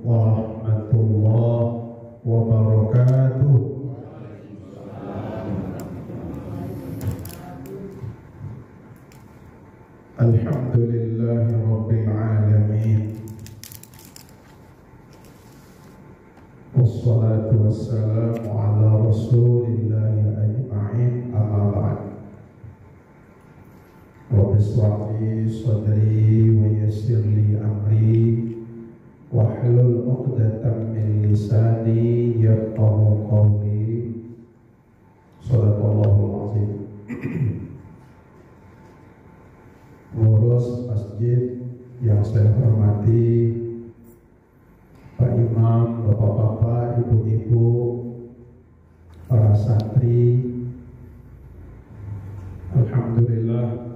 warahmatullahi wabarakatuh. Alhamdulillahi rabbil alamin. Wassalatu wassalamu ala rasulillahi ajma'in, amma ba'd. Rabbi shrah li sadri wa yassir li amri wahlul 'uqdatam min lisani yafqahu qawli. Shadaqallahul azim. Pengurus masjid yang saya hormati, Pak Imam, Bapak-bapak, Ibu-ibu, para santri, alhamdulillah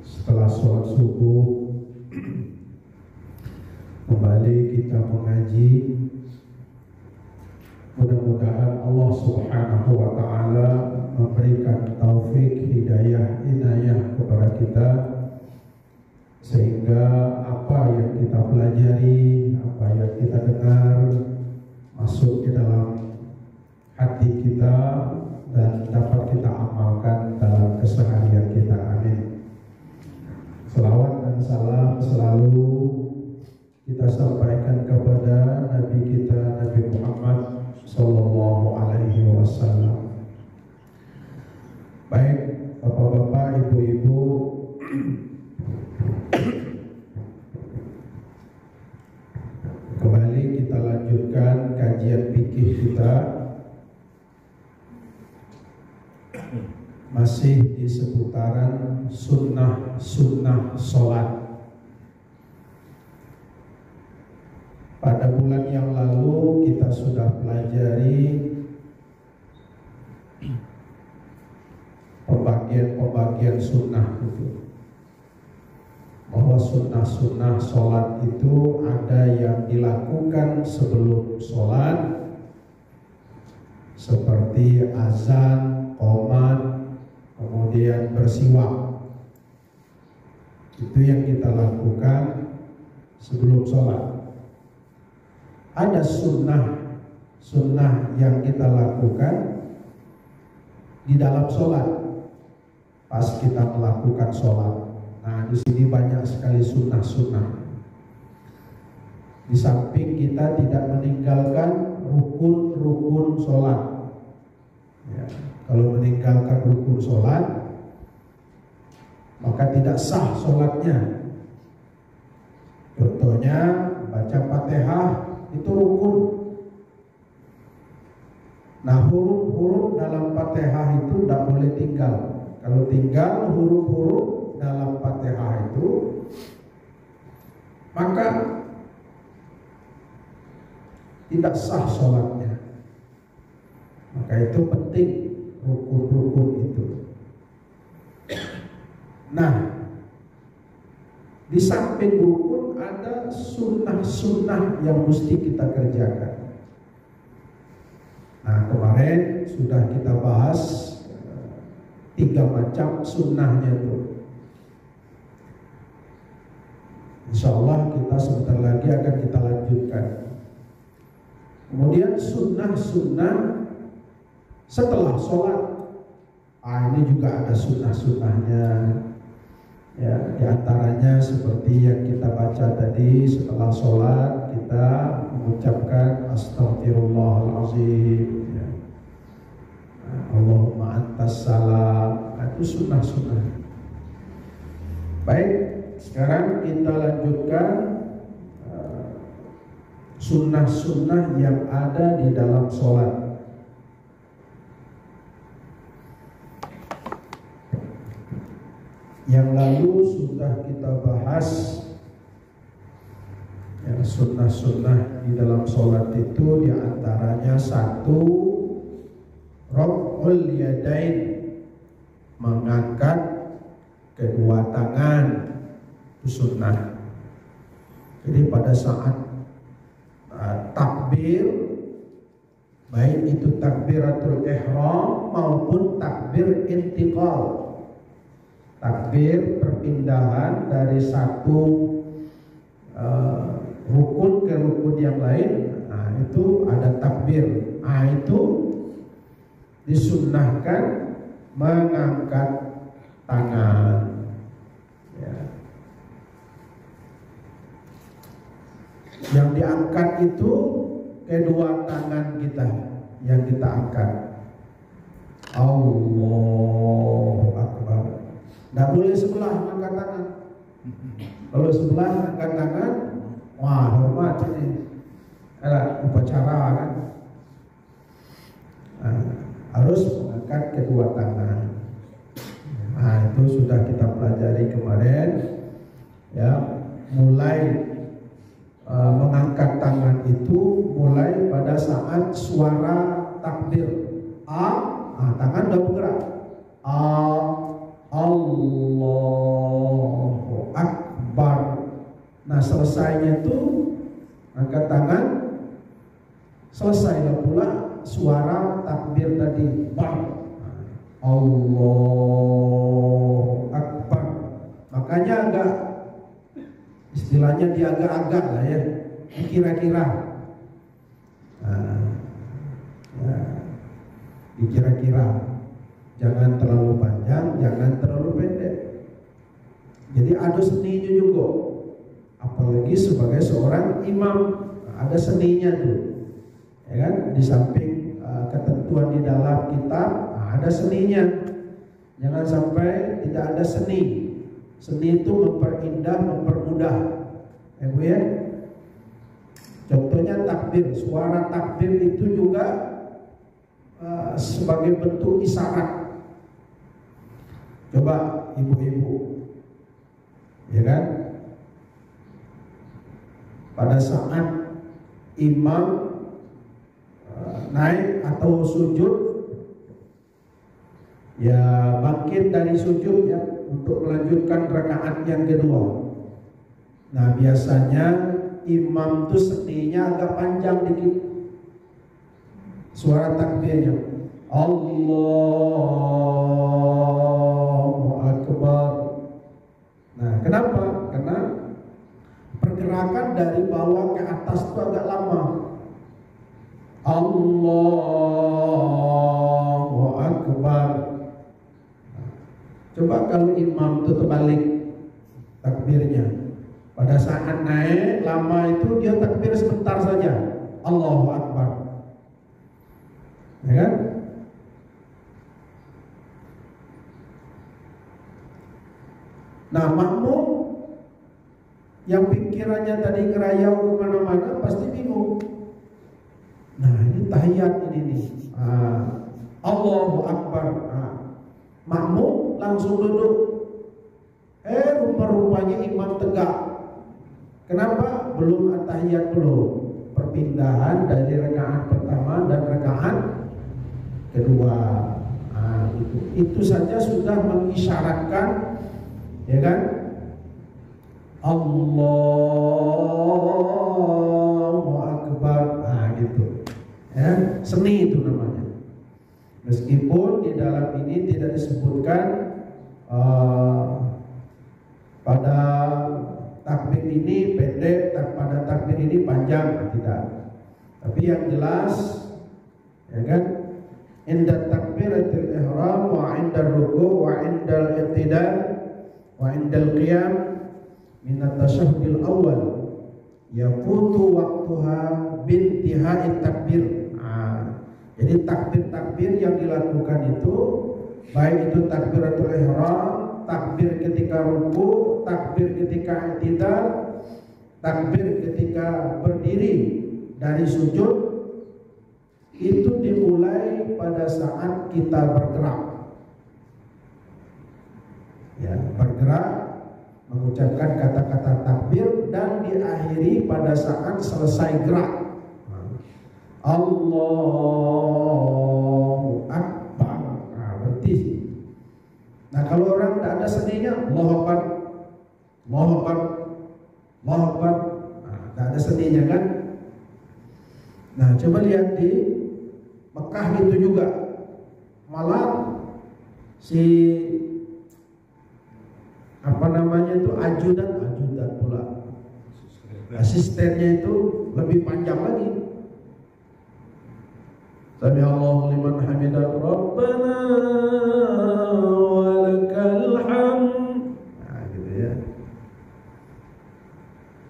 setelah sholat subuh kembali kita mengaji. Mudah-mudahan Allah Subhanahu wa ta'ala memberikan taufik, hidayah, inayah kepada kita, sehingga apa yang kita pelajari, apa yang kita dengar masuk ke dalam hati kita dan dapat kita amalkan dalam keseharian kita. Amin. Selawat dan salam selalu kita sampaikan kepada Nabi kita, Nabi Muhammad Sallallahu Alaihi Wasallam. Baik bapak-bapak, ibu-ibu, kembali kita lanjutkan kajian fikih kita, masih di seputaran sunnah sholat. Pada bulan yang lalu kita sudah pelajari pembagian sunnah itu, bahwa sunnah sholat itu ada yang dilakukan sebelum sholat seperti azan, qomat, kemudian bersiwak. Itu yang kita lakukan sebelum sholat. Ada sunnah yang kita lakukan di dalam sholat pas kita melakukan sholat. Nah, di sini banyak sekali sunnah. Di samping kita tidak meninggalkan rukun sholat. Ya, kalau meninggalkan rukun sholat, maka tidak sah sholatnya. Contohnya baca Fatihah itu rukun. Nah, huruf-huruf dalam Fatihah itu tidak boleh tinggal. Kalau tinggal huruf-huruf dalam Fatihah itu, maka tidak sah sholatnya. Maka itu penting rukun-rukun itu. Nah, di samping rukun ada sunnah yang mesti kita kerjakan. Nah, kemarin sudah kita bahas 3 macam sunnahnya itu. Insya Allah kita sebentar lagi akan kita lanjutkan. Kemudian sunnah setelah sholat. Ini juga ada sunnahnya. Ya, diantaranya seperti yang kita baca tadi, setelah sholat kita mengucapkan Astaghfirullahaladzim, ya. Allahumma antas salam. Itu sunnah. Baik, sekarang kita lanjutkan sunnah yang ada di dalam sholat. Yang lalu sudah kita bahas yang sunnah di dalam sholat itu diantaranya 1, raf'ul yadain, mengangkat kedua tangan, itu sunnah. Jadi pada saat takbir, baik itu takbiratul ihram maupun takbir intiqal, takbir perpindahan dari satu rukun ke rukun rukun yang lain, itu ada takbir. Itu disunnahkan mengangkat tangan. Ya. Yang diangkat itu kedua tangan kita yang kita angkat. Allahu Akbar. Tidak boleh sebelah angkat tangan. Kalau sebelah angkat tangan, wah hormat ini. Ada upacara kan. Harus mengangkat kedua tangan. Itu sudah kita pelajari kemarin. Ya, mulai mengangkat tangan itu mulai pada saat suara takbir. Tangan udah bergerak. Allahu Akbar. Nah, selesainya itu angkat tangan, selesailah pula suara takbir tadi. Allahu Akbar. Makanya agak, istilahnya dia agak-agak lah ya, kira-kira. Dikira-kira, jangan terlalu panjang, jangan terlalu pendek. Jadi ada seninya juga, apalagi sebagai seorang imam, ada seninya tuh, ya kan? Di samping ketentuan di dalam kitab, ada seninya. Jangan sampai tidak ada seni. Seni itu memperindah, mempermudah, ya Bu ya. Contohnya takbir, suara takbir itu juga sebagai bentuk isyarat. Coba ibu-ibu, ya kan, pada saat imam naik atau sujud, ya bangkit dari sujud ya untuk melanjutkan rakaat yang kedua. Nah, biasanya imam itu seninya agak panjang dikit. Suara takbirnya Allahu Akbar. Nah, kenapa? Karena pergerakan dari bawah ke atas itu agak lama. Allahu Akbar. Coba kalau imam itu terbalik takbirnya, pada saat naik lama itu dia takbir sebentar saja, Allahu Akbar. Ya kan? Nah, makmum yang pikirannya tadi ngerayau kemana-mana pasti bingung. Nah, ini tahiyat ini nih. Allahu Akbar. Makmum langsung duduk. Rupa-rupanya imam tegak. Kenapa? Belum at-tahiyat belum. Perpindahan dari rakaat pertama dan rakaat kedua. Itu saja sudah mengisyaratkan, ya kan? Allahu Akbar. Gitu. Ya, seni itu namanya. Meskipun di dalam ini tidak disebutkan pada takbir ini pendek, pada takbir ini panjang, tidak. Tapi yang jelas, ya kan? Inda takbiratul ihram wa inda ruku' wa inda al-i'tidal wa inda al-qiyam min at-tasyahhudil awal yaqutu waqtuha bintihai takbir. Jadi takbir-takbir yang dilakukan itu, baik itu takbiratul ihram, takbir ketika ruku', takbir ketika i'tidal, takbir ketika berdiri dari sujud, itu dimulai pada saat kita bergerak. Ya, bergerak mengucapkan kata-kata takbir dan diakhiri pada saat selesai gerak. Allahu Akbar. Berarti. Nah, kalau orang tidak ada seninya, Allahu Akbar, Allahu Akbar, Allahu Akbar. Tidak ada seninya kan? Nah, coba lihat di Mekah itu juga, malah si ajudan pula, asistennya itu lebih panjang lagi. Sami Allahu liman hamidah Rabbana walakal hamd. Nah, gitu ya.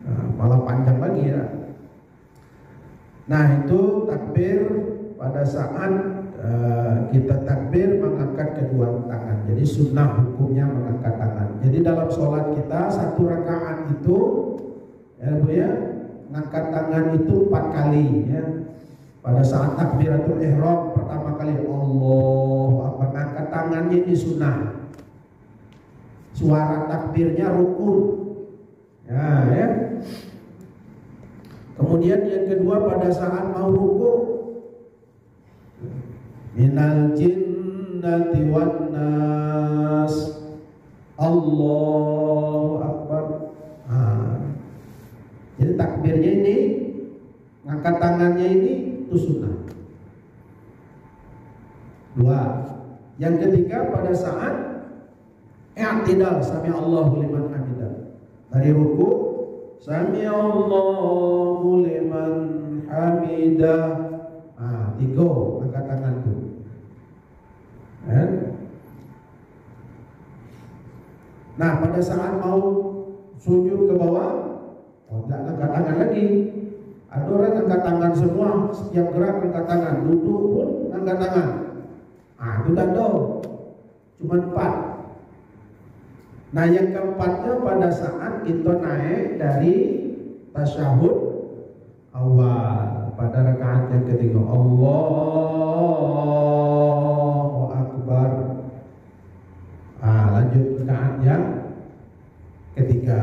Nah, malah panjang lagi ya. Nah, itu takbir pada saat kita takbir mengangkat kedua tangan. Jadi sunnah hukumnya mengangkat tangan. Jadi dalam sholat kita satu rakaat itu ya Bu ya, mengangkat tangan itu 4 kali ya. Pada saat takbiratul ihram pertama kali Allahu Akbar, angkat tangannya ini sunnah. Suara takbirnya rukun. Ya. Kemudian yang kedua pada saat mau rukuk, minal jinnati wan nas, Allahu Akbar. Jadi takbirnya ini, ngangkat tangannya ini itu sunnah. 2. Yang ketiga pada saat i'tidal, sami Allahu liman hamidah. Dari ruku, sami Allahu liman hamidah. 3 angkat tangan tuh. Nah, pada saat mau sujud ke bawah, tidak angkat tangan lagi. Ada orang angkat tangan semua, setiap gerak angkat tangan, duduk pun angkat tangan. Itu tidak cuma 4. Nah, yang keempatnya pada saat kita naik dari tasyahud awal pada rakaat yang ketiga, Allahu Akbar. Lanjut rakaat yang ketiga.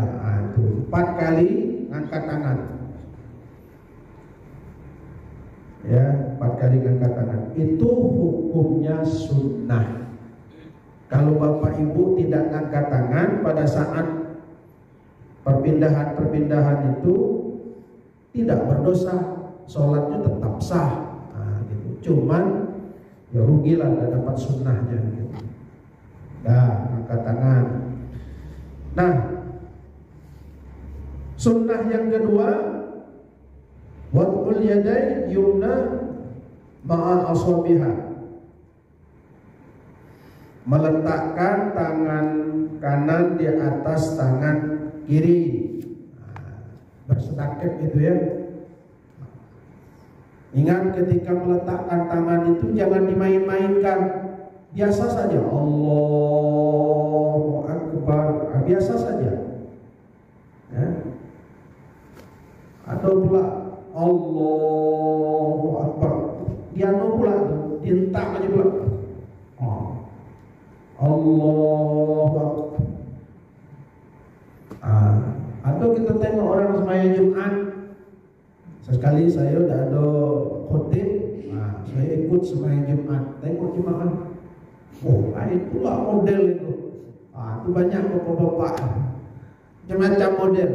Itu 4 kali angkat tangan. Ya, 4 kali angkat tangan. Itu hukumnya sunnah. Kalau Bapak Ibu tidak angkat tangan pada saat perpindahan itu tidak berdosa, sholatnya tetap sah. Gitu. Cuman ya rugilah tidak dapat sunnahnya. Gitu. Angkat tangan. Nah, sunnah yang kedua, wad'ul yadai yumna ma'a asabiha, meletakkan tangan kanan di atas tangan kiri. Bersedekap itu ya. Ingat ketika meletakkan tangan itu jangan dimain-mainkan. Biasa saja, Allahu Akbar, biasa saja ya. Atau pula Allahu Akbar, dia pula tuh, dihentak aja pula. Allahu Akbar. Atau kita tengok orang sembahyang Jumat. Sesekali saya udah ada khotib, saya ikut sembahyang Jumat, tengok jemaah. Itulah model itu. Itu banyak bapak-bapak, macam-macam model.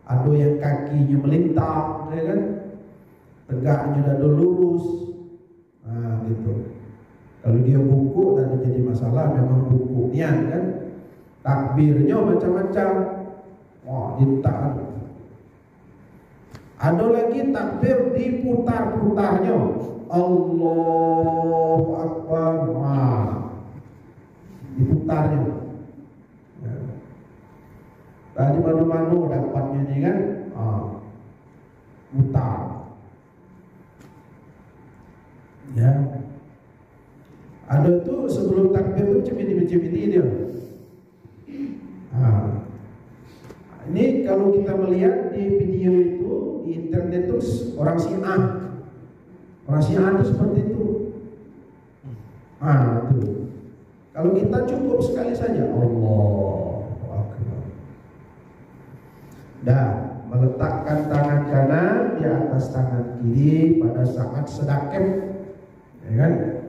Ada yang kakinya melintang, ya kan? Tegaknya ada lurus, gitu. Kalau dia bungkuk dan jadi masalah, memang bungkuknya kan. Takbirnya macam-macam. Ditahan. Ada lagi takbir diputar-putarnya. Allahu Akbar. Diputarnya. Ya. Tadi mana-mana dapatnya ni kan. Putar. Ya. Ada tu sebelum takbir tu macam ini dia. Ini kalau kita melihat di video itu di internet itu orang Syiah. Orang Syiah itu seperti itu. Itu. Kalau kita cukup sekali saja Allahu Akbar. Meletakkan tangan kanan di atas tangan kiri pada saat sedekap. Ya kan?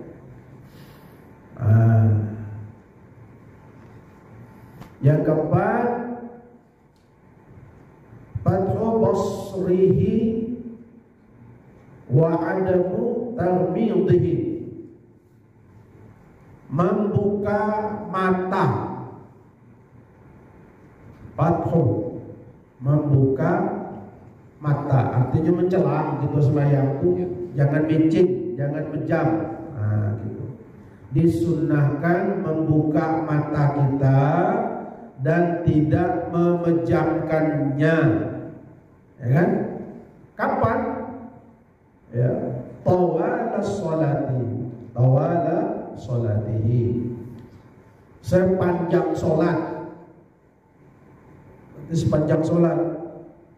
Yang keempat, fathu basrihi wa adamu tarmidhihi, membuka mata. Fathu, membuka mata, artinya mencelang gitu sembahyang tuh, jangan micin, jangan pejam. Nah, gitu. Disunnahkan membuka mata kita dan tidak memejamkannya, ya kan? Kapan? Ya, tawala sholatihi, sepanjang sholat. Sepanjang sholat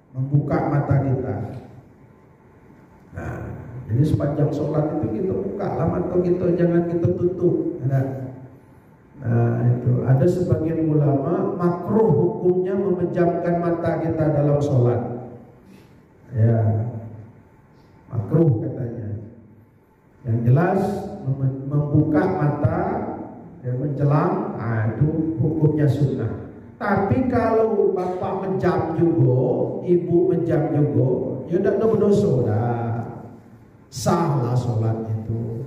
membuka mata kita. Nah, jadi sepanjang sholat itu kita buka lah mata kita, jangan kita tutup. Nah, itu ada sebagian ulama makruh hukumnya memejamkan mata kita dalam sholat. Ya, makruh katanya. Yang jelas membuka mata dan mencelang, itu hukumnya sunnah. Tapi kalau bapak menjam juga, ibu menjam juga, ya udah berdosa dah. Sah lah sholat itu,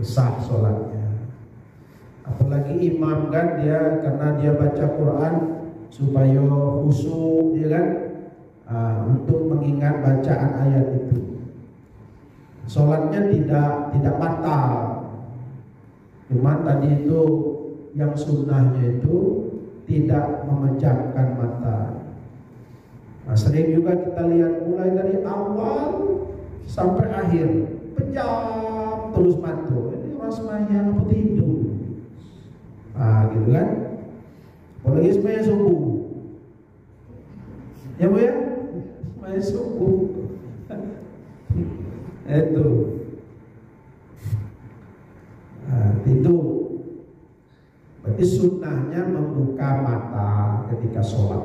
sah sholatnya. Apalagi imam kan dia, karena dia baca Quran supaya khusyuk, dia kan, untuk mengingat bacaan ayat itu. Sholatnya tidak batal. Cuma tadi itu yang sunnahnya itu tidak memejamkan mata. Nah, sering juga kita lihat mulai dari awal sampai akhir pejam terus mata. Ini orang sembahyang apa tidur? Gitu kan? Apalagi sembahyang subuh. Ya Bu ya? Sembahyang subuh. Itu. Itu. Berarti sunnahnya membuka mata ketika sholat.